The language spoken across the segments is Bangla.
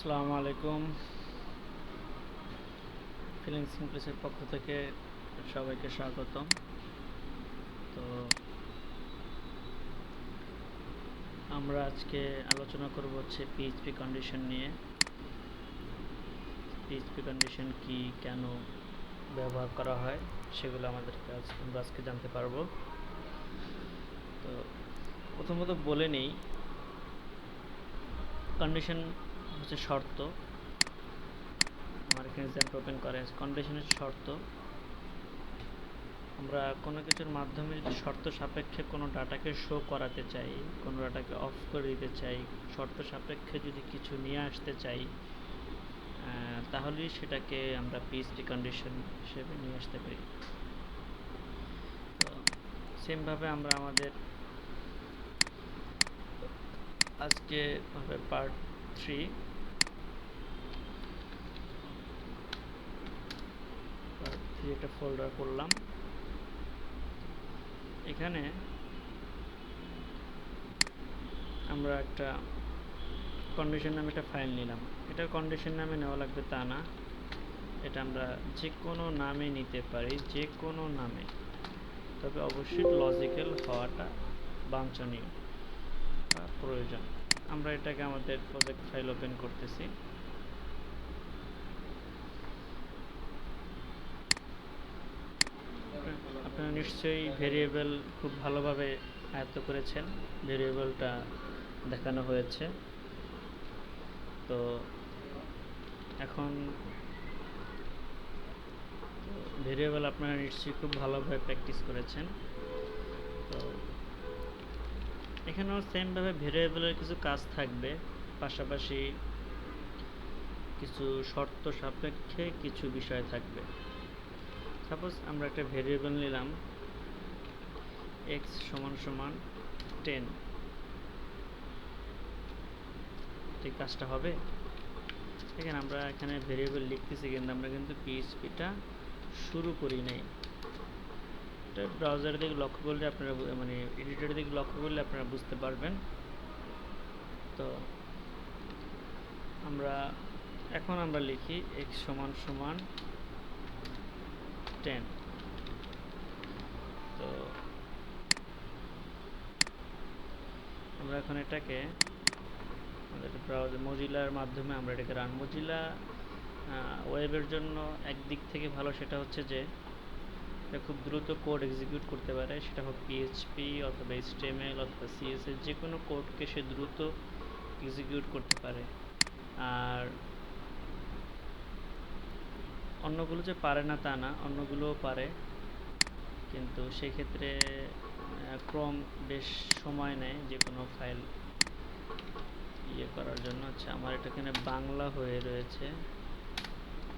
আসসালামু আলাইকুম। ফিলিং সিমপ্লেসের পক্ষ থেকে সবাইকে স্বাগতম। তো আমরা আজকে আলোচনা করব হচ্ছে পিএইচপি কন্ডিশন নিয়ে। পিএইচপি কন্ডিশন কি, কেন ব্যবহার করা হয়, সেগুলো আমরা আজকে জানতে পারবো। তো প্রথমত বলে নেই, কন্ডিশন হচ্ছে শর্ত। আমার এখানে এক্সাম্পল ওপেন করে কন্ডিশনের শর্ত। আমরা কোনো কিছুর মাধ্যমে যদি শর্ত সাপেক্ষে কোনো ডাটাকে শো করাতে চাই, কোনো ডাটাকে অফ করে দিতে চাই, শর্ত সাপেক্ষে যদি কিছু নিয়ে আসতে চাই, তাহলেই সেটাকে আমরা পিএইচপি কন্ডিশন হিসেবে নিয়ে আসতে পারি। তো সেমভাবে আমরা আমাদের আজকে হবে পার্ট 3। একটা ফোল্ডার করলাম। এখানে আমরা একটা কন্ডিশন নামে একটা ফাইল নিলাম। এটা কন্ডিশন নামে নেওয়া লাগবে তা না, এটা আমরা যে কোনো নামে নিতে পারি, যে কোনো নামে, তবে অবশ্যই লজিক্যাল হওয়াটা বাঞ্ছনীয় বা প্রয়োজন। আমরা এটাকে আমাদের প্রজেক্ট ফাইল ওপেন করতেছি। আপনারা নিশ্চয়ই ভেরিয়েবল খুব ভালোভাবে আয়ত্ত করেছেন, ভেরিয়েবলটা দেখানো হয়েছে। তো এখন ভেরিয়েবল আপনারা নিশ্চয়ই খুব ভালোভাবে প্র্যাকটিস করেছেন। তো এখানেও সেমভাবে ভেরিয়েবলের কিছু কাজ থাকবে, পাশাপাশি কিছু শর্ত সাপেক্ষে কিছু বিষয় থাকবে। সাপোজ আমরা একটা ভেরিয়েবল নিলাম x = 10, ঠিক কাজটা হবে। দেখেন আমরা এখানে ভেরিয়েবল লিখতেছি, কিন্তু আমরা কিন্তু পিএইচপিটা শুরু করি নাই। এটা ব্রাউজারের দিকে লক্ষ্য করলে আপনারা, মানে এডিটরের দিকে লক্ষ্য করলে আপনারা বুঝতে পারবেন। তো এখন আমরা লিখি x = 10। তো আমরা এখন এটাকে আমাদের ব্রাউজার মজিলার মাধ্যমে আমরা এটাকে রান। মজিলা ওয়েবের জন্য একদিক থেকে ভালো, সেটা হচ্ছে যে এটা খুব দ্রুত কোড এক্সিকিউট করতে পারে। সেটা হোক পিএইচপি অথবা এইচটিএমএল অথবা সিএসএস, যে কোনো কোডকে সে দ্রুত এক্সিকিউট করতে পারে। আর অন্যগুলো যে পারে না তা না, অন্যগুলোও পারে, কিন্তু সেক্ষেত্রে ক্রম বেশ সময় নেয় যে কোনো ফাইল করার জন্য। আচ্ছা, আমার এটা এখানে বাংলা হয়ে রয়েছে।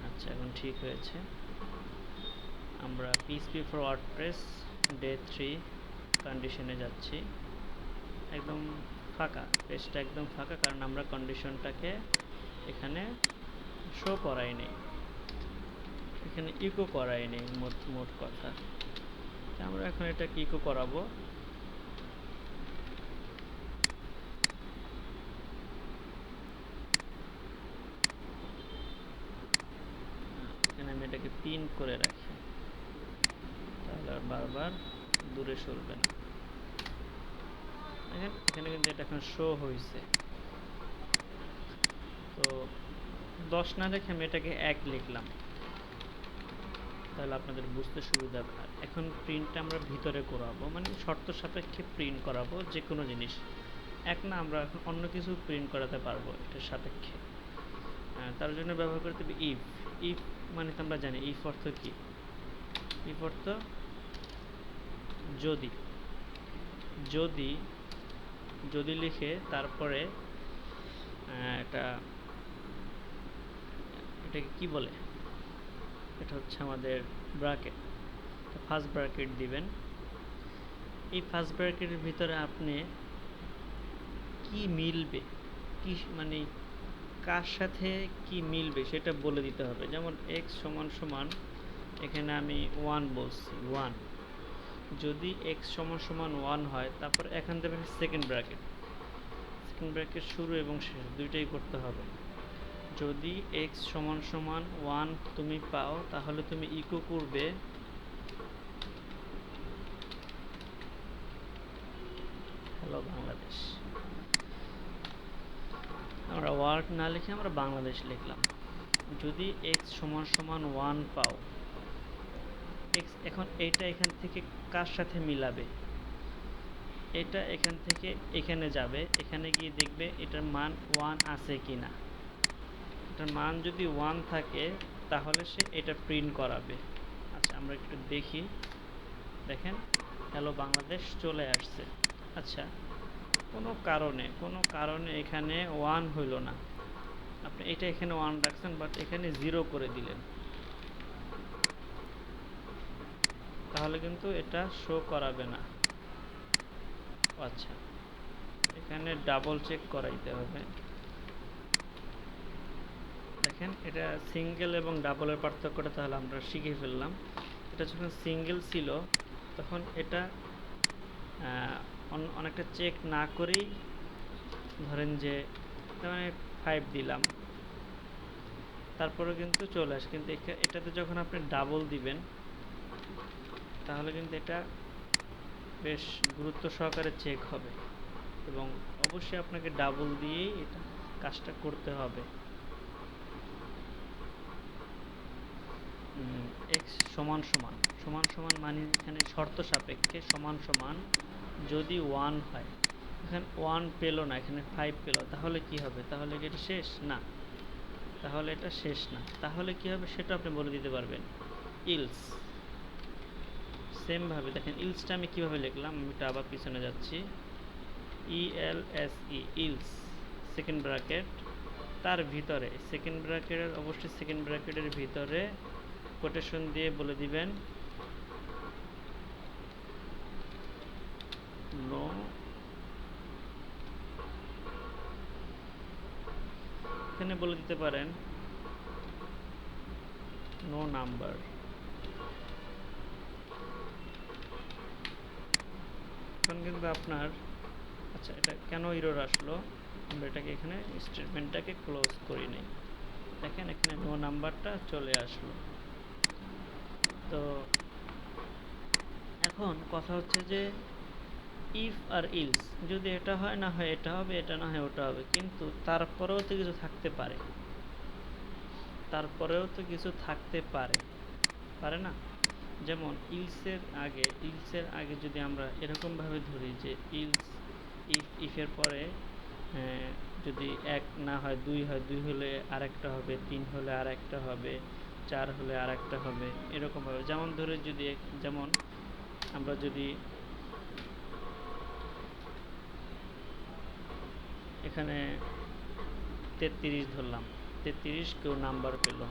আচ্ছা, এখন ঠিক হয়েছে। আমরা পিএইচপি ফর ওয়ার্ডপ্রেস ডে 3 কন্ডিশনে যাচ্ছি। একদম ফাঁকা, পেজটা একদম ফাঁকা, কারণ আমরা কন্ডিশনটাকে এখানে শো করাই নেই, এখানে ইকো করাই নেই। মোট কথা, আমরা এখন এটাকে ইকো করাবো। এখানে আমি এটাকে পিন করে রাখি, তাহলে আর বারবার দূরে সরবে না। এখানে কিন্তু এটা এখন শো হয়েছে। তো 10 না দেখে আমি এটাকে 1 লিখলাম, তাহলে আপনাদের বুঝতে সুবিধা হবে। আর এখন প্রিন্টটা আমরা ভিতরে করাবো, মানে শর্ত সাপেক্ষে প্রিন্ট করাবো যে কোনো জিনিস। না, আমরা এখন অন্য কিছু প্রিন্ট করাতে পারবো এটার সাপেক্ষে। তার জন্য ব্যবহার করতে হবে ইফ। ইফ মানে তো আমরা জানি ইফ অর্থ কি। ইফ অর্থ যদি। যদি যদি লিখে তারপরে এটাকে কি বলে, এটা হচ্ছে আমাদের ব্র্যাকেট, ফার্স্ট ব্র্যাকেট দিবেন। এই ফার্স্ট ব্র্যাকেটের ভিতরে আপনি কি মিলবে, কি মানে কার সাথে কি মিলবে সেটা বলে দিতে হবে। যেমন x = এখানে আমি 1 বলছি, 1। যদি x = 1 হয়, তারপর এখান থেকে সেকেন্ড ব্র্যাকেট শুরু এবং শেষ দুইটাই করতে হবে। যদি x সমান সমান 1 তুমি পাও তাহলে তুমি ইকো করবে হ্যালো বাংলাদেশ। আমরা ওয়ার্ল্ড না লিখে আমরা বাংলাদেশ লিখলাম। যদি x সমান সমান 1 পাও, x এখন এটা এখান থেকে কার সাথে মিলাবে? এটা এখান থেকে এখানে যাবে, এখানে গিয়ে দেখবে এটার মান 1 আছে কিনা। এটার মান যদি 1 থাকে তাহলে সে এটা প্রিন্ট করাবে। আচ্ছা আমরা একটু দেখি, দেখেন হ্যালো বাংলাদেশ চলে আসছে। আচ্ছা কোনো কারণে এখানে 1 হইল না, আপনি এটা এখানে 1 রাখছেন বাট এখানে 0 করে দিলেন, তাহলে কিন্তু এটা শো করাবে না। আচ্ছা এখানে ডাবল চেক করাইতে হবে। দেখেন এটা সিঙ্গেল এবং ডাবলের পার্থক্যটা তাহলে আমরা শিখে ফেললাম। এটা যখন সিঙ্গেল ছিল তখন এটা অনেকটা চেক না করেই ধরেন যে মানে 5 দিলাম, তারপরে কিন্তু চলে আসে। কিন্তু এটাতে যখন আপনি ডাবল দিবেন তাহলে কিন্তু এটা বেশ গুরুত্ব সহকারে চেক হবে এবং অবশ্যই আপনাকে ডাবল দিয়েই এটা কাজটা করতে হবে। x সমান সমান সমান সমান মানে এখানে শর্ত সাপেক্ষে সমান সমান যদি 1 হয়, এখানে 1 পেল না, এখানে 5 পেল, তাহলে কি হবে? তাহলে কি এটা শেষ না? তাহলে এটা শেষ না। তাহলে কি হবে সেটা আপনি বলে দিতে পারবেন। ইলস সেম ভাবে দেখেন ইলসটা আমি কিভাবে লিখলাম, আমি এটা আবার পিছনে যাচ্ছি। ELSE ইলস সেকেন্ড ব্র্যাকেট, তার ভিতরে সেকেন্ড ব্র্যাকেটের অবশ্যই সেকেন্ড ব্র্যাকেটের ভিতরে কোটেশন দিয়ে বলে দিবেন নো, এখানে বলে দিতে পারেন নো নাম্বার। এখন কিন্তু আপনার আচ্ছা এটা কেন এরর আসলো, আমরা এটাকে এখানে স্টেটমেন্টটাকে ক্লোজ করি নাই। দেখেন এখানে নো নাম্বারটা চলে আসলো। তো এখন কথা হচ্ছে যে ইফ আর ইলস, যদি এটা হয় না হয় এটা হবে, এটা না হয় ওটা হবে, কিন্তু তারপরেও তো কিছু থাকতে পারে, তারপরেও তো কিছু থাকতে পারে, পারে না? যেমন ইলসের আগে যদি আমরা এরকমভাবে ধরি যে ইলস ইফের পরে যদি 1 না হয় 2 হয়, 2 হলে আরেকটা হবে, 3 হলে আরেকটা হবে, 4 হলে আরেকটা হবে, এরকমভাবে। যেমন ধরে যদি যেমন আমরা যদি এখানে 33 ধরলাম, 33 কেউ নাম্বার পেল,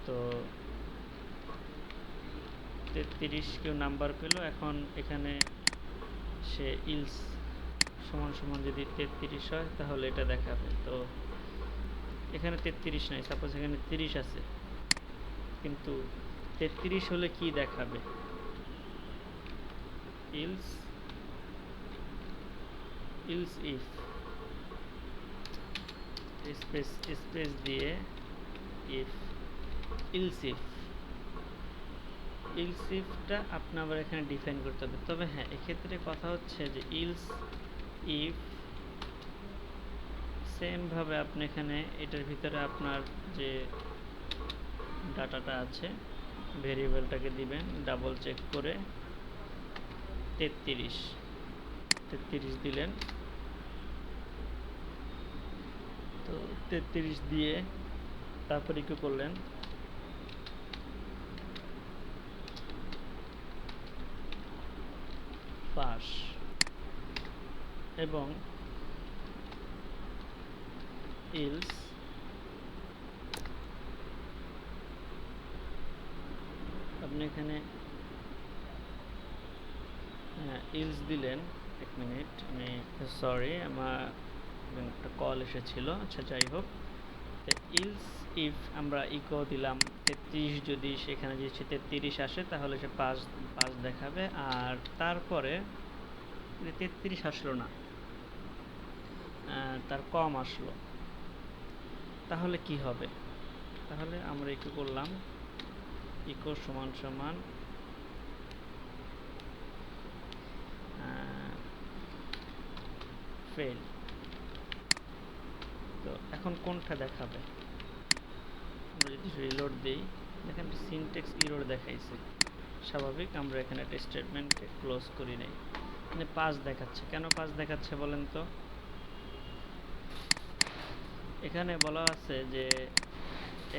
তো 33 কেউ নাম্বার পেল। এখন এখানে সে ইলস সমান সমান যদি 33 হয় তাহলে এটা দেখাবে। তো এখানে 33 নাই, সাপোজ এখানে 30 আছে, কিন্তু 33 হলে কি দেখাবে? ইলস ইফ স্পেস দিয়ে ইফ ইফটা আপনি আবার এখানে ডিফাইন করতে হবে। তবে হ্যাঁ এক্ষেত্রে কথা হচ্ছে যে ইফ সেম ভাবে আপনি এখানে এটার ভিতরে আপনার যে ডাটাটা আছে ভেরিয়েবলটাকে দিবেন, ডাবল চেক করে 33 দিলেন। তো 33 দিয়ে তারপরে কি করলেন, পাস, এবং ইলস আপনি এখানে ইলস দিলেন। এক মিনিট, আমি সরি আমার একটা কল এসেছিল। আচ্ছা যাই হোক, ইলস ইফ আমরা ইকো দিলাম 33, যদি সেখানে যে 33 আসে তাহলে সে 5 দেখাবে। আর তারপরে 33 আসলো না, তার কম আসলো, তাহলে কি হবে? তাহলে আমরা ইকো করলাম, ইকো সমান সমান ফেল। তো এখন কোনটা দেখাবে? আমরা যদি রিলোড দিই, দেখেন সিনট্যাক্স এরর দেখাইছে। স্বাভাবিক, আমরা এখানে একটা স্টেটমেন্টকে ক্লোজ করি নাই। এখানে 5 দেখাচ্ছে, কেন 5 দেখাচ্ছে বলেন তো? এখানে বলা আছে যে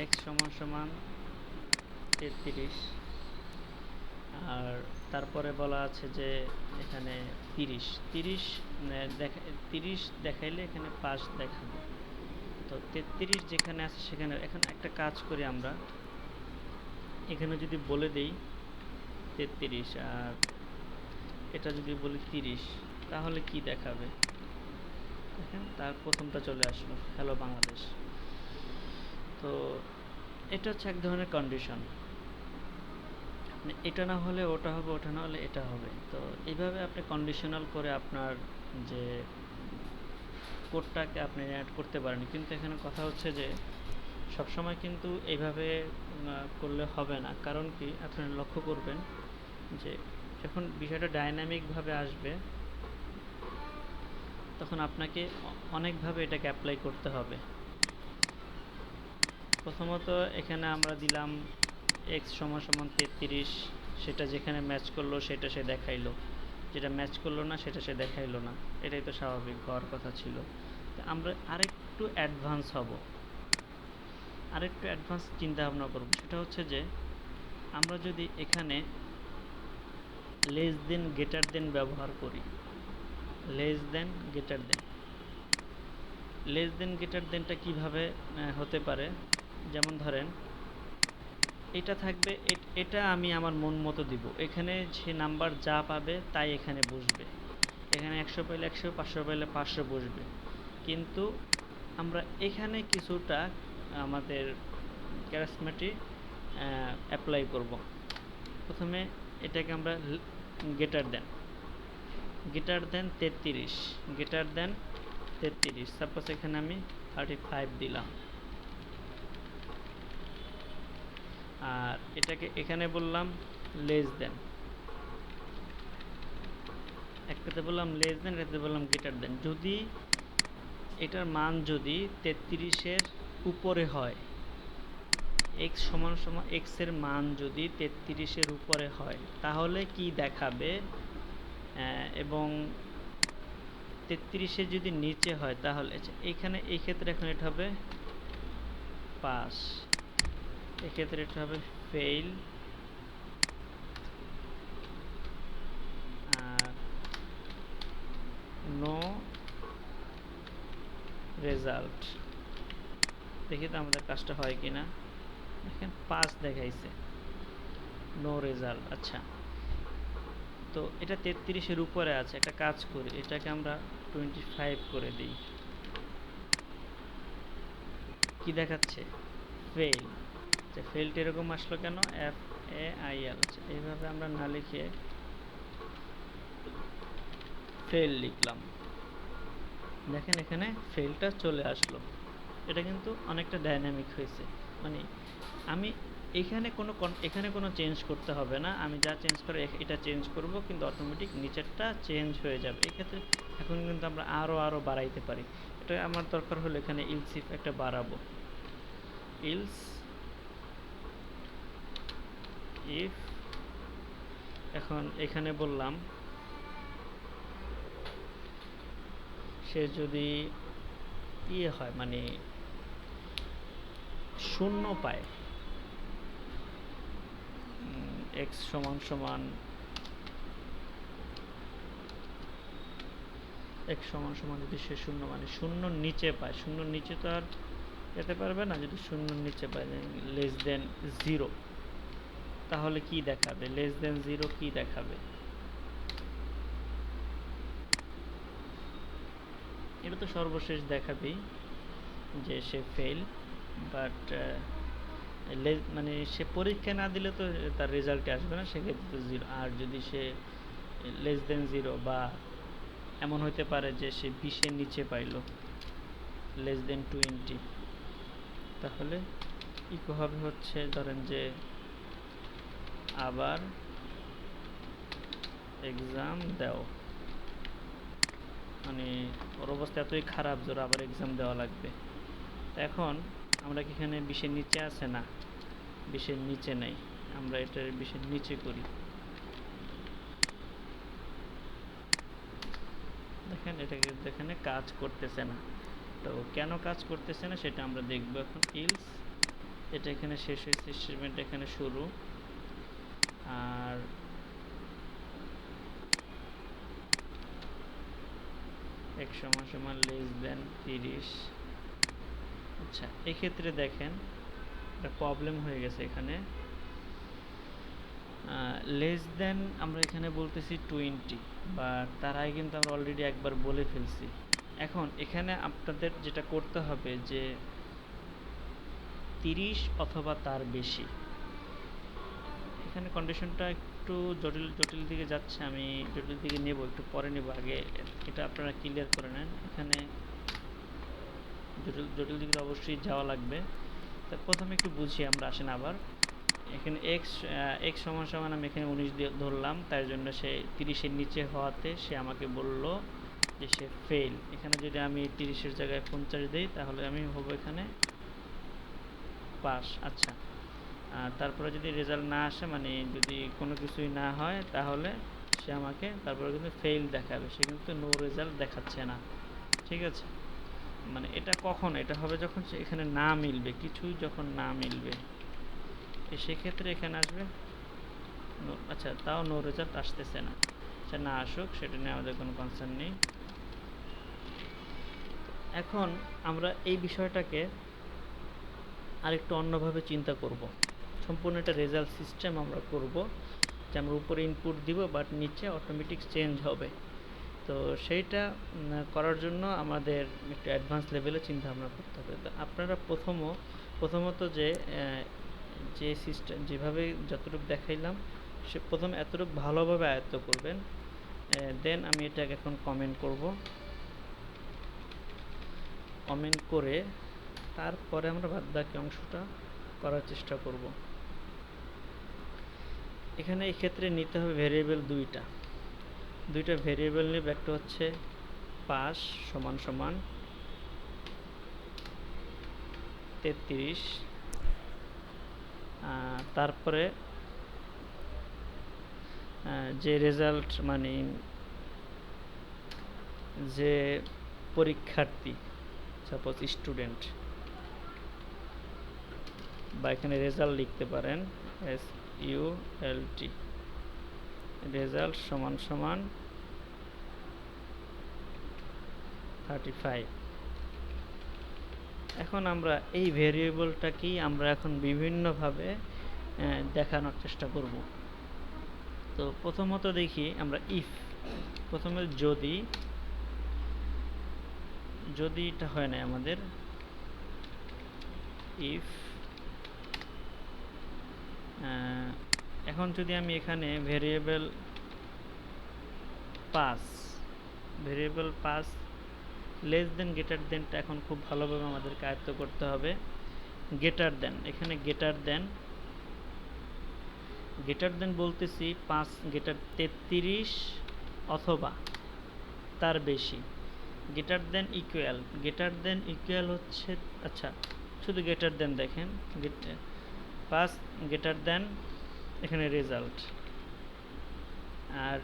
x সমান সমান 33, আর তারপরে বলা আছে যে এখানে 30 দেখাইলে এখানে 5 দেখাবে। তো 33 যেখানে আছে সেখানে, এখন একটা কাজ করি আমরা, এখানে যদি বলে দেই 33 আর এটা যদি বলি 30, তাহলে কি দেখাবে? দেখেন তার প্রথমটা চলে আসলো, হ্যালো বাংলাদেশ। তো এটা হচ্ছে এক ধরনের কন্ডিশন, এটা না হলে ওটা হবে, ওটা না হলে এটা হবে। তো এইভাবে আপনি কন্ডিশনাল করে আপনার যে কোডটাকে আপনি অ্যাড করতে পারেন। কিন্তু এখানে কথা হচ্ছে যে সবসময় কিন্তু এইভাবে করলে হবে না। কারণ কি, আপনারা লক্ষ্য করবেন যে যখন বিষয়টা ডাইনামিকভাবে আসবে তখন আপনাকে অনেকভাবে এটাকে অ্যাপ্লাই করতে হবে। প্রথমত এখানে আমরা দিলাম x সমান সমান 33, সেটা যেখানে ম্যাচ করলো সেটা সে দেখাইলো, যেটা ম্যাচ করলো না সেটা সে দেখাইলো না। এটাই তো স্বাভাবিক হওয়ার কথা ছিল। তো আমরা আরেকটু অ্যাডভান্স হব, আরেকটু অ্যাডভান্স চিন্তা ভাবনা করব। সেটা হচ্ছে যে আমরা যদি এখানে লেস দেন গ্রেটার দেন ব্যবহার করি, less than greater than, less than greater দেনটা কীভাবে হতে পারে? যেমন ধরেন এটা থাকবে, এটা আমি আমার মন মতো দিব, এখানে যে নাম্বার যা পাবে তাই এখানে বসবে। এখানে 100 পাইলে 100, 500 পাইলে 500 বসবে। কিন্তু আমরা এখানে কিছুটা আমাদের ক্যারাসমেটি অ্যাপ্লাই করব। প্রথমে এটাকে আমরা greater than 33, greater than 33, suppose এখানে আমি 35 দিলাম। আর এটাকে এখানে বললাম লেস দেন, একটাতে বললাম লেস দেন, এটাতে বললাম গ্রেটার দেন। যদি এটার মান যদি 33-এর উপরে হয়, x সমান সমান x এর মান যদি 33-এর উপরে হয়, তাহলে কি দেখাবে? এবং 33-এর যদি নিচে হয় তাহলে এখানে, এই ক্ষেত্রে এখন এটা হবে পাস, এক্ষেত্রে এটা হবে ফেইল, আর নো রেজাল্ট। দেখি তো আমাদের কাজটা হয় কিনা। দেখেন 5 দেখাইছে, নো রেজাল্ট। আচ্ছা, তো এটা 33-এর উপরে আছে। একটা কাজ করি, এটাকে আমরা 25 করে দিই। কি দেখাচ্ছে? ফেল। আচ্ছা, ফেলটা এরকম আসলো কেন? FAIL। আচ্ছা, এইভাবে আমরা না লিখে ফেল লিখলাম, দেখেন এখানে ফেলটা চলে আসলো। এটা কিন্তু অনেকটা ডাইনামিক হয়েছে। মানে আমি এখানে কোনো চেঞ্জ করতে হবে না, আমি যা চেঞ্জ করে এটা চেঞ্জ করব, কিন্তু অটোমেটিক নিচেরটা চেঞ্জ হয়ে যাবে। এক্ষেত্রে এখন কিন্তু আমরা আরও বাড়াইতে পারি। এটা আমার দরকার হলে এখানে ইলস ইফ একটা বাড়াবো, ইলস ইফ, এখন এখানে বললাম সে যদি ইয়ে হয়, মানে শূন্য পায়, x সমান সমান যদি সে শূন্য, মানে শূন্যর নিচে পায়, শূন্যর নিচে তো আর যেতে পারবে না। যদি শূন্যর নিচে পায়, লেস দেন 0, তাহলে কি দেখাবে? লেস দেন 0 কি দেখাবে? এটা তো সর্বশেষ দেখাবেই যে সে ফেল, বাট মানে সে পরীক্ষা না দিলে তো তার রেজাল্টে আসবে না, সেক্ষেত্রে তো 0। আর যদি সে লেস দেন 0 বা এমন হতে পারে যে সে 20-এর নিচে পাইলো, লেস দেন 20, তাহলে ইকো হবে হচ্ছে ধরেন যে আবার এক্সাম দাও, মানে ওর অবস্থা এতই খারাপ যে আবার এক্সাম দেওয়া লাগবে। এখন আমরা কি এখানে 20-এর নিচে আছে? না, 20-এর নিচে নেই, আমরা এটা 20-এর নিচে করি। দেখেন এটাকে এখানে কাজ করতেছে না। তো কেন কাজ করতেছে না সেটা আমরা দেখব এখন। ইলস এটা এখানে শেষ হয়েছে, স্টেটমেন্ট এখানে শুরু, আর এক সমান সমান লেস দেন 30। আচ্ছা, এক্ষেত্রে দেখেন একটা প্রবলেম হয়ে গেছে এখানে। লেস দেন আমরা এখানে বলতেছি 20, বা তার আগে কিন্তু আমরা অলরেডি একবার বলে ফেলছি। এখন এখানে আপনাদের যেটা করতে হবে যে 30 অথবা তার বেশি। এখানে কন্ডিশনটা একটু জটিল দিকে যাচ্ছে, আমি জটিল দিকে নেব, একটু পরে নেব, আগে এটা আপনারা ক্লিয়ার করে নেন। এখানে জটিল দিকে অবশ্যই যাওয়া লাগবে। তা প্রথমে একটু বুঝি আমরা, আসেন আবার। এখানে এক্স সমান সমান আমি এখানে 19 দিয়ে ধরলাম, তার জন্য সে 30-এর নিচে হওয়াতে সে আমাকে বলল যে সে ফেল। এখানে যদি আমি 30-এর জায়গায় 50 দিই তাহলে আমি হবো এখানে পাস। আচ্ছা, তারপরে যদি রেজাল্ট না আসে, মানে যদি কোনো কিছুই না হয়, তাহলে সে আমাকে তারপরে কিন্তু ফেল দেখাবে, সে কিন্তু নো রেজাল্ট দেখাচ্ছে না। ঠিক আছে, মানে এটা কখন এটা হবে যখন এখানে না মিলবে, কিছুই যখন না মিলবে, সেক্ষেত্রে এখানে আসবে আচ্ছা, তাও নো রেজাল্ট আসতেছে না, আচ্ছা না আসুক, সেটা নিয়ে আমাদের কোনো কনসার্ন নেই। এখন আমরা এই বিষয়টাকে আরেকটু অন্যভাবে চিন্তা করব। সম্পূর্ণ একটা রেজাল্ট সিস্টেম আমরা করব, যে আমরা উপরে ইনপুট দিব বাট নিচে অটোমেটিক চেঞ্জ হবে। তো সেইটা করার জন্য আমাদের একটু অ্যাডভান্স লেভেলে চিন্তা ভাবনা করতে হবে। তো আপনারা প্রথমত যে সিস্টেম যেভাবে যতটুকু দেখাইলাম, সে প্রথম এতটুকু ভালোভাবে আয়ত্ত করবেন। দেন আমি এটাকে এখন কমেন্ট করব, কমেন্ট করে তারপরে আমরা বাদবাকি অংশটা করার চেষ্টা করব। এখানে এই ক্ষেত্রে নিতে হবে ভেরিয়েবল দুইটা ভেরিয়েবল নেব। একটা হচ্ছে পাস সমান সমান 33, তারপরে যে রেজাল্ট, মানে যে পরীক্ষার্থী, সাপোজ স্টুডেন্ট, বা এখানে রেজাল্ট লিখতে পারেন SULT, রেজাল্ট সমান সমান 35। এখন আমরা এই ভেরিয়েবলটাকেই আমরা এখন বিভিন্নভাবে দেখানোর চেষ্টা করব। তো প্রথমত দেখি আমরা ইফ, প্রথমে যদি এটা হয় না আমাদের, ইফ এখন যদি আমি এখানে variable pass less than greater দেনটা এখন খুব ভালোভাবে আমাদেরকে আয়ত্ত করতে হবে। গ্রেটার দেন, এখানে গ্রেটার দেন বলতেছি 5 গ্রেটার 33 অথবা তার বেশি। গ্রেটার দেন ইকুয়াল হচ্ছে, আচ্ছা শুধু গ্রেটার দেন দেখেন, 5 গ্রেটার দেন এখানে রেজাল্ট, আর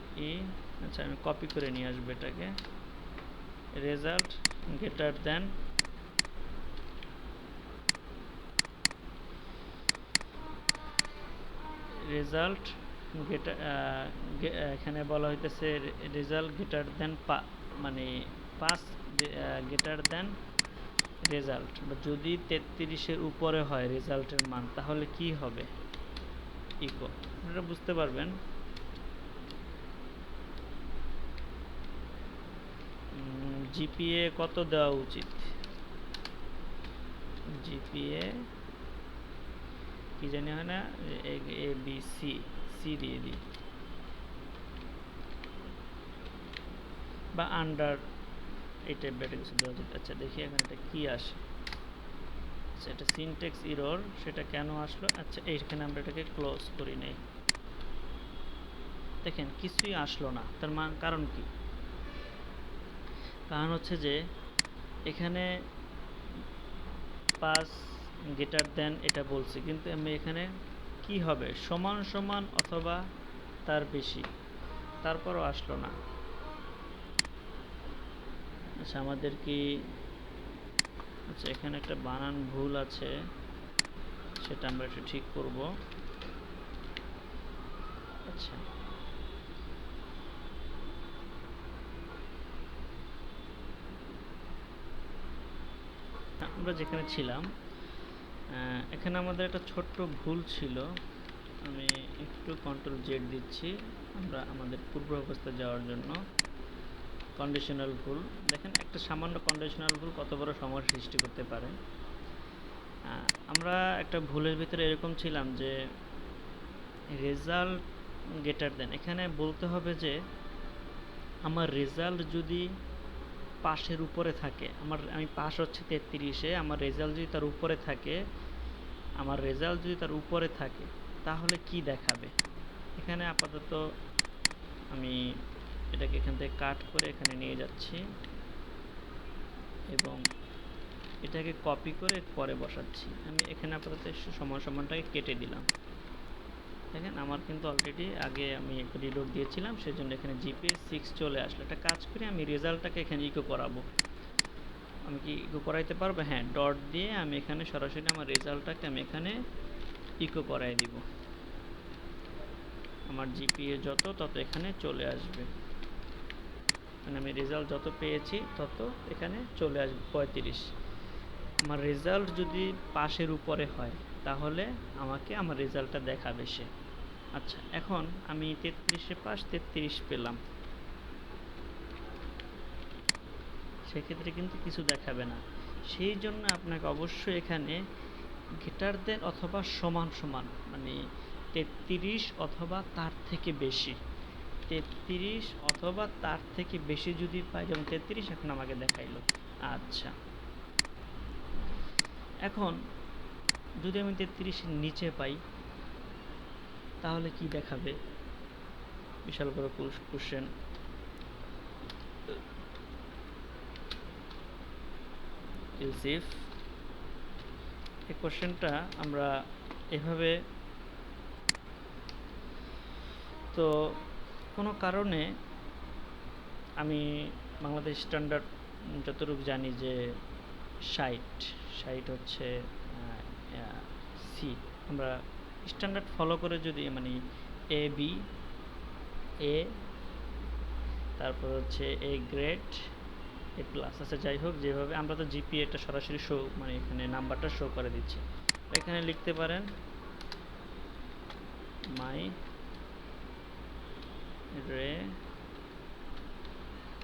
আচ্ছা আমি কপি করে নিয়ে আসবো এটাকে, রেজাল্ট গ্রেটার দেন এখানে বলা হইতেছে রেজাল্ট গ্রেটার দেন মানে 5 গ্রেটার দেন রেজাল্ট, বা যদি 33-এর উপরে হয় রেজাল্টের মান, তাহলে কি হবে ইকো, আপনারা বুঝতে পারবেন। জিপিএ কত দেওয়া উচিত, জিপিএ কি জানি হয় না, ABC দিয়ে দিই, বা আন্ডার এই টাইপের কিছু দেওয়া যেত। আচ্ছা দেখি এখানে এটা কী আসে। আচ্ছা এটা সিনট্যাক্স এরর, সেটা কেন আসলো? আচ্ছা এইখানে আমরা এটাকে ক্লোজ করি নেই। দেখেন কিছুই আসলো না, তার কারণ কি? কারণ হচ্ছে যে এখানে পাস গ্রেটার দেন এটা বলছি, কিন্তু আমি এখানে কি হবে সমান সমান অথবা তার বেশি, তারপরও আসলো না। আচ্ছা আমাদের কি, আচ্ছা এখানে একটা বানান ভুল আছে, সেটা আমরা একটু ঠিক করব। আচ্ছা আমরা যেখানে ছিলাম এখানে আমাদের একটা ছোট্ট ভুল ছিল। আমি একটু কন্ট্রোল জেড দিচ্ছি আমরা আমাদের পূর্ব অবস্থায় যাওয়ার জন্য। কন্ডিশনাল ভুল, দেখেন একটা সামান্য কন্ডিশনাল ভুল কত বড় সমস্যার সৃষ্টি করতে পারে। আমরা একটা ভুলের ভিতরে এরকম ছিলাম যে রেজাল্ট গ্রেটার দেন, এখানে বলতে হবে যে আমার রেজাল্ট যদি পাশের উপরে থাকে, আমি পাস হচ্ছে 33-এ, আমার রেজাল্ট যদি তার উপরে থাকে, আমার রেজাল্ট যদি তার উপরে থাকে তাহলে কি দেখাবে? এখানে আপাতত আমি এটাকে এখান থেকে কাট করে এখানে নিয়ে যাচ্ছি এবং এটাকে কপি করে পরে বসাচ্ছি। আমি এখানে আপাতত সমান সমানটাকে কেটে দিলাম। দেখেন আমার কিন্তু অলরেডি আগে আমি একটা রিলোড দিয়েছিলাম, সেজন্য এখানে জিপিএ 6 চলে আসলো। একটা কাজ করে আমি রেজাল্টটাকে এখানে ইকো করাবো। আমি কি ইকো করাইতে পারবো? হ্যাঁ, ডট দিয়ে আমি এখানে সরাসরি আমার রেজাল্টটাকে আমি এখানে ইকো করাই দিব। আমার জিপিএ যত তত এখানে চলে আসবে, মানে আমি রেজাল্ট যত পেয়েছি তত এখানে চলে আসবে 35। আমার রেজাল্ট যদি পাশের উপরে হয় তাহলে আমাকে আমার রেজাল্টটা দেখাবে সে। আচ্ছা এখন আমি 33-এ পাস 33 পেলাম, সেক্ষেত্রে কিন্তু কিছু দেখাবে না। সেই জন্য আপনাকে অবশ্যই এখানে গ্রেটার দেন অথবা সমান সমান, মানে 33 অথবা তার থেকে বেশি, 33 অথবা তার থেকে বেশি যদি পাই, যেমন 33 এখন আমাকে দেখাইলো। আচ্ছা এখন যদি আমি 33-এর নিচে পাই তাহলে কি দেখাবে? বিশাল বড় কোশ্চেন। ইউসিফ এই কোশ্চেনটা আমরা এভাবে, তো কোনো কারণে আমি বাংলাদেশ স্ট্যান্ডার্ড যতটুকু জানি যে 60 হচ্ছে সি, আমরা স্ট্যান্ডার্ড ফলো করে যদি মানে এ বি এ, তারপর হচ্ছে এ গ্রেড এ প্লাস, আচ্ছা যাই হোক যেভাবে আমরা তো জিপিএটা সরাসরি শো মানে এখানে নাম্বারটা শো করে দিচ্ছি। এখানে লিখতে পারেন মাই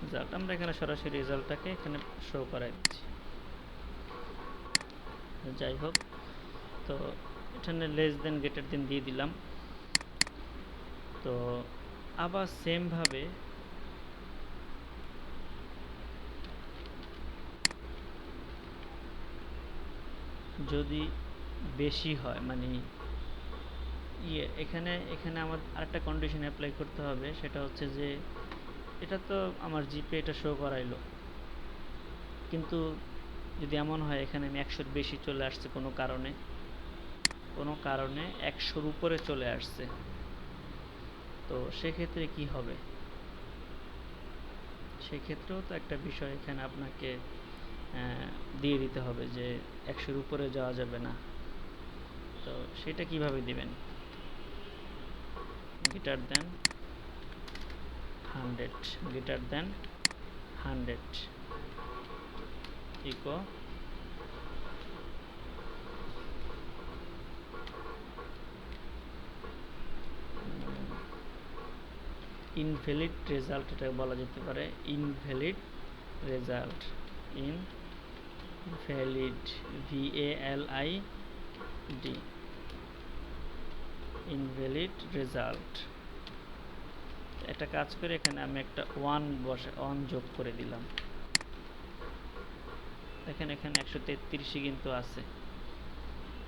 রেজাল্ট, আমরা এখানে সরাসরি রেজাল্টটাকে এখানে শো করাই দিচ্ছি। যাই হোক, তো এখানে লেস দেন গ্রেটার দেন দিয়ে দিলাম। তো আবার সেমভাবে যদি বেশি হয় মানে এখানে আমার আরেকটা কন্ডিশন অ্যাপ্লাই করতে হবে, সেটা হচ্ছে যে এটা তো আমার জিপিএ এটা শো করাইলো, কিন্তু যদি এমন হয় এখানে আমি 100-এর বেশি চলে আসছে কোনো কারণে 100-র উপরে চলে আসছে, তো সেক্ষেত্রে কি হবে? সেক্ষেত্রেও তো একটা বিষয় এখানে আপনাকে দিয়ে দিতে হবে যে 100-এর উপরে যাওয়া যাবে না। তো সেটা কিভাবে দিবেন? Greater than 100, greater than 100 echo invalid result, এটা বলা যেতে পারে invalid result, invalid VALID invalid result. একটা কাজ করে এখানে আমি একটা 1 যোগ করে দিলাম। দেখেন এখানে 133ই কিন্তু আছে,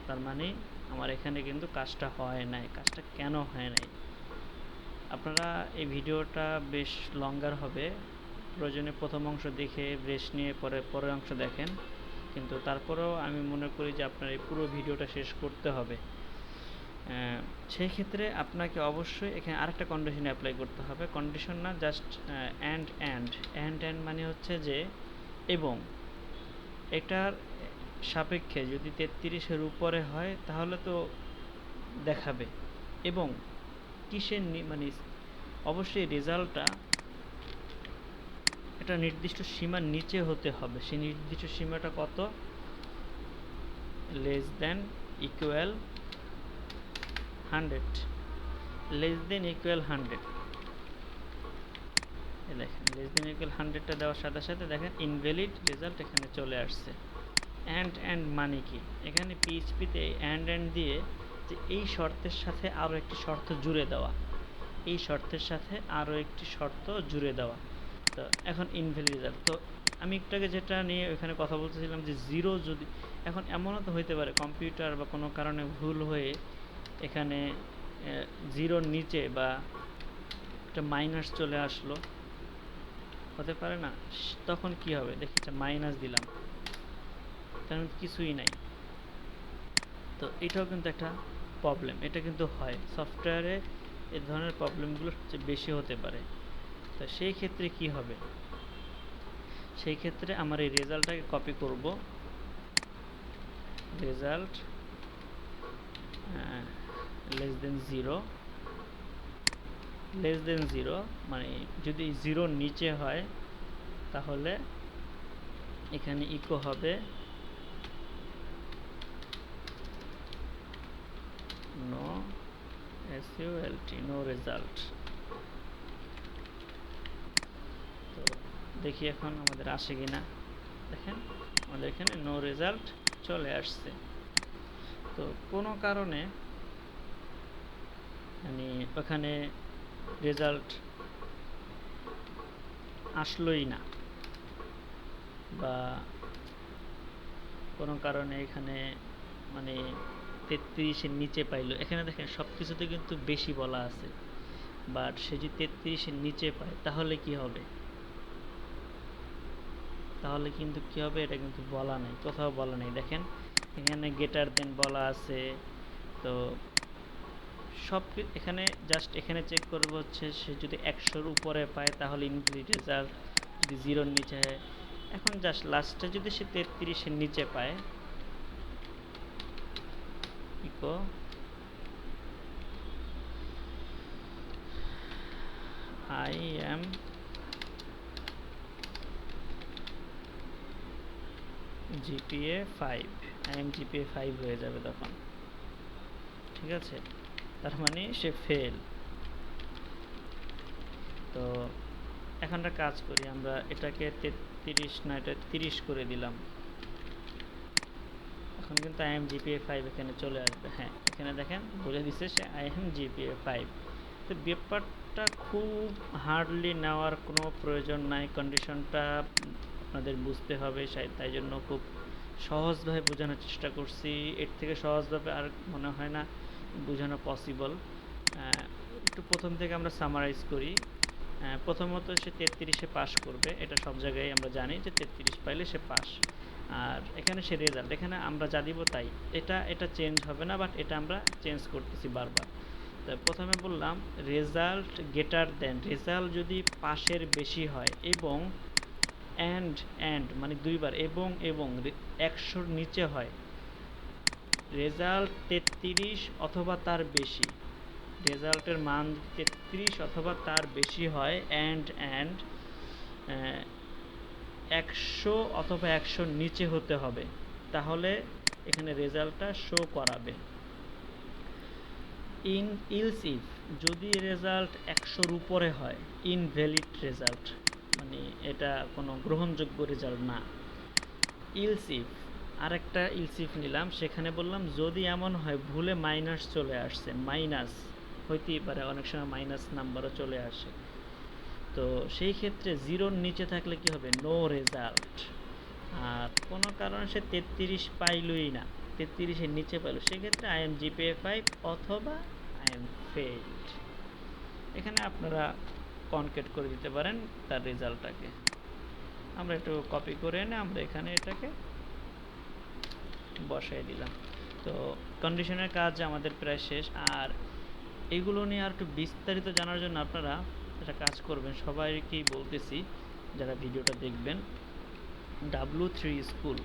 তার মানে আমার এখানে কিন্তু কাজটা হয় নাই। কাজটা কেন হয় নাই? আপনারা এই ভিডিওটা বেশ লঙ্গার হবে, প্রয়োজনে প্রথম অংশ দেখে রেস্ট নিয়ে পরের অংশ দেখেন, কিন্তু তারপরেও আমি মনে করি যে আপনার এই পুরো ভিডিওটা শেষ করতে হবে। সেই ক্ষেত্রে আপনাকে অবশ্যই এখানে আরেকটা কন্ডিশন অ্যাপ্লাই করতে হবে। কন্ডিশন না, জাস্ট অ্যান্ড মানে হচ্ছে যে এবং এটার সাপেক্ষে যদি 33-এর উপরে হয় তাহলে তো দেখাবে, এবং কিসের মানে অবশ্যই রেজাল্টটা একটা নির্দিষ্ট সীমার নিচে হতে হবে। সেই নির্দিষ্ট সীমাটা কত? Less than equal 100, less than equal 100। দেখেন লেস দেন ইকুয়াল 100টা দেওয়ার সাথে সাথে দেখেন ইনভ্যালিড রেজাল্ট এখানে চলে আসছে। অ্যান্ড মানে কি? এখানে পিএইচপিতে অ্যান্ড দিয়ে যে এই শর্তের সাথে আরও একটি শর্ত জুড়ে দেওয়া, এই শর্তের সাথে আরও একটি শর্ত জুড়ে দেওয়া। তো এখন ইনভ্যালিড রেজাল্ট, তো আমি একটু আগে যেটা নিয়ে ওখানে কথা বলতেছিলাম যে জিরো, যদি এখন এমনও তো হইতে পারে কম্পিউটার বা কোনো কারণে ভুল হয়ে এখানে জিরোর নিচে বা একটা মাইনাস চলে আসলো, হতে পারে না? তখন কি হবে? দেখি মাইনাস দিলাম, তেমন কিছুই নাই। তো এটাও কিন্তু একটা প্রবলেম, এটা কিন্তু হয় সফটওয়্যারে, এই ধরনের প্রবলেমগুলো সবচেয়ে বেশি হতে পারে। তো সেই ক্ষেত্রে কি হবে? সেই ক্ষেত্রে আমার এই রেজাল্টটাকে কপি করব, result less than zero, less than zero মানে যদি জিরোর নিচে হয় তাহলে এখানে ইকো হবে নো এসইউএলটি, নো রেজাল্ট। তো দেখি এখন আমাদের আসে কিনা। দেখেন আমাদের এখানে নো রেজাল্ট চলে আসছে। তো কোনো কারণে মানে ওখানে রেজাল্ট আসলোই না, বা কোনো কারণে এখানে মানে 33-এর নিচে পাইলো। এখানে দেখেন সব কিছুতে কিন্তু বেশি বলা আছে, বাট সে যদি 33-এর নিচে পায় তাহলে কি হবে? তাহলে কিন্তু কি হবে এটা কিন্তু বলা নাই, কোথাও বলা নেই। দেখেন এখানে গ্রেটার দেন বলা আছে। তো সব এখানে জাস্ট এখানে চেক করবো হচ্ছে সে যদি 100-র উপরে পায় তাহলে ইনভ্যালিড রেজাল্ট, যদি জিরোর নিচে হয়। এখন জাস্ট লাস্টে যদি সে 33-এর নিচে পায়, echo I am GPA 5, I am GPA 5 হয়ে যাবে তখন, ঠিক আছে? তার মানে সে ফেল। তো এখন একটা কাজ করি, আমরা এটাকে 33 না এটা 30 করে দিলাম। এখন কিন্তু আই এম জিপিএ 5 এখানে চলে আসবে। হ্যাঁ এখানে দেখেন বলে দিচ্ছে সে আই এম জিপিএ 5। তো ব্যাপারটা খুব হার্ডলি নেওয়ার কোনো প্রয়োজন নাই, কন্ডিশনটা আপনাদের বুঝতে হবে, তাই জন্য খুব সহজভাবে বোঝানোর চেষ্টা করছি। এর থেকে সহজভাবে আর মনে হয় না বোঝানো পসিবল। একটু প্রথম থেকে আমরা সামারাইজ করি। প্রথমত সে 33-এ পাস করবে, এটা সব জায়গায় আমরা জানি যে 33 পাইলে সে পাস। আর এখানে সে রেজাল্ট, এখানে আমরা যা দিব তাই, এটা চেঞ্জ হবে না, বাট এটা আমরা চেঞ্জ করতেছি বারবার। তো প্রথমে বললাম রেজাল্ট গ্রেটার দেন, রেজাল্ট যদি পাশের বেশি হয়, এবং অ্যান্ড মানে দুইবার, এবং 100-র নিচে হয়, রেজাল্ট 33 অথবা তার বেশি, রেজাল্টের মান 33 অথবা তার বেশি হয়, অ্যান্ড 100 অথবা 100-র নিচে হতে হবে, তাহলে এখানে রেজাল্টটা শো করাবে। ইলস ইফ, যদি রেজাল্ট 100-র উপরে হয়, ইনভ্যালিড রেজাল্ট, মানে এটা কোনো গ্রহণযোগ্য রেজাল্ট না। ইলস ইফ, আরেকটা ইলস ইফ নিলাম, সেখানে বললাম যদি এমন হয় ভুলে মাইনাস চলে আসছে, মাইনাস হইতেই পারে, অনেক সময় মাইনাস নাম্বারও চলে আসে, তো সেই ক্ষেত্রে 0-র নিচে থাকলে কি হবে, নো রেজাল্ট। আর কোনো কারণে সে 33 পাইলই না, 33-এর নিচে পাইল, সেক্ষেত্রে আই এম জিপিএ 5 অথবা আই এম ফেইলড। এখানে আপনারা কনকেট করে দিতে পারেন তার রেজাল্টটাকে। আমরা একটু কপি করে এনে আমরা এখানে এটাকে বসাই দিলাম। তো কন্ডিশনের কাজ আমাদের প্রায় শেষ। আর এগুলো নিয়ে আর একটু বিস্তারিত জানার জন্য আপনারা একটা কাজ করবেন, সবাইকেই বলতেছি যারা ভিডিওটা দেখবেন, W3 স্কুল,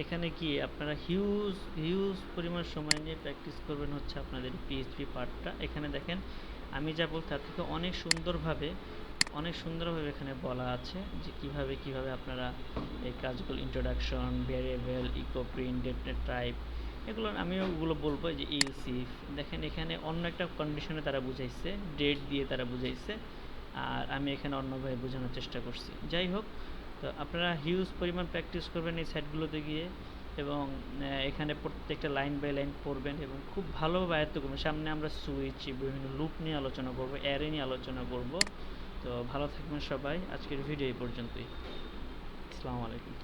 এখানে কি আপনারা হিউজ পরিমাণ সময় নিয়ে প্র্যাকটিস করবেন হচ্ছে আপনাদের পিএইচপি পার্টটা। এখানে দেখেন আমি যা বলছি তার থেকে অনেক সুন্দরভাবে এখানে বলা আছে যে কিভাবে আপনারা এই কাজগুলো, introduction, variable, echo print, data type, এগুলো আমিও ওগুলো বলবো। যে ইলসিফ দেখেন এখানে অন্য একটা কন্ডিশনে তারা বুঝাইছে, ডেট দিয়ে তারা বুঝাইছে, আর আমি এখানে অন্যভাবে বোঝানোর চেষ্টা করছি। যাই হোক, তো আপনারা হিউজ পরিমাণ প্র্যাকটিস করবেন এই সাইটগুলোতে গিয়ে, এবং এখানে প্রত্যেকটা লাইন বাই লাইন পড়বেন এবং খুব ভালোভাবে আয়ত্ত করবেন। সামনে আমরা সুইচ, বিভিন্ন লুপ নিয়ে আলোচনা করব, অ্যারে নিয়ে আলোচনা করব। তো ভালো থাকবেন সবাই, আজকের ভিডিও এই পর্যন্তই। আসসালামু আলাইকুম।